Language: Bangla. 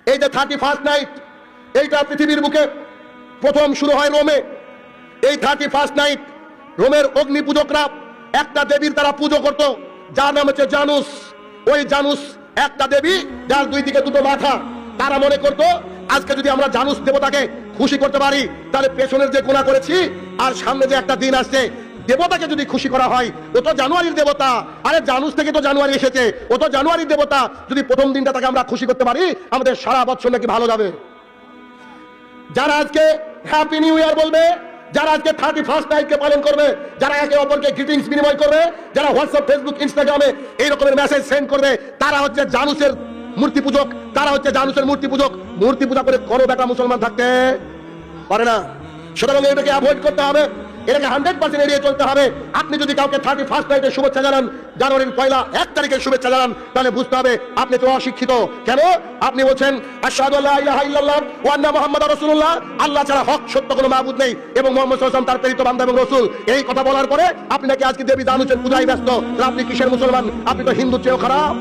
এই যে 31st নাইট, এইটা পৃথিবীর বুকে প্রথম শুরু হয় রোমে। এই 31st নাইট রোমের অগ্নি পূজকরা একটা দেবীর তারা পুজো করত, যার নাম হচ্ছে জানুস। ওই জানুস একটা দেবী, যার দুই দিকে দুটো মাথা। তারা মনে করত আজকে যদি আমরা জানুস দেবতাকে খুশি করতে পারি, তাহলে পেছনের যে গুনাহ করেছি আর সামনে যে একটা দিন আসছে, দেবতাকে যদি খুশি করা হয়, ও তো জানুয়ারির দেবতা, আরে জানুস থেকে তো জানুয়ারি এসেছে, ও তো জানুয়ারির দেবতা, যদি প্রথম দিনটা তাকে আমরা খুশি করতে পারি, আমাদের সারা বছর নাকি ভালো যাবে। যারা আজকে হ্যাপি নিউ ইয়ার বলবে, যারা আজকে 31st নাইটকে পালন করবে, যারা একে অপরকে গ্রিটিংস বিনিময় করবে, যারা হোয়াটসঅ্যাপ, ফেসবুক, ইনস্টাগ্রামে এই রকমের মেসেজ সেন্ড করবে, তারা হচ্ছে জানুসের মূর্তি পূজক। তারা হচ্ছে জানুসের মূর্তি পূজক। মূর্তি পূজা করে কোনো বেটা মুসলমান থাকতে পারে না। সুতরাং এটাকে অ্যাভয়েড করতে হবে, এটাকে 100% এড়িয়ে চলতে হবে। আপনি যদি কাউকে 31st নাইটের শুভেচ্ছা জানান, জানুয়ারির 1 তারিখের শুভেচ্ছা জানান, তাহলে বুঝতে হবে আপনি তো অশিক্ষিত। কেন? আপনি বলছেন আশহাদু আল্লা ইলাহা ইল্লাল্লাহ ওয়া আন্না মুহাম্মাদার রাসূলুল্লাহ, আল্লাহ ছাড়া হক সত্য কোনো মাবুদ নেই এবং মুহাম্মদ সাল্লাল্লাহু আলাইহি ওয়াসাল্লাম তার প্রেরিত বান্দা এবং রাসূল। এই কথা বলার পরে আপনি নাকি আজকে দেবী জানুসের পূজায় ব্যস্ত। আপনি কিসের মুসলমান? আপনি তো হিন্দুর চেয়েও খারাপ।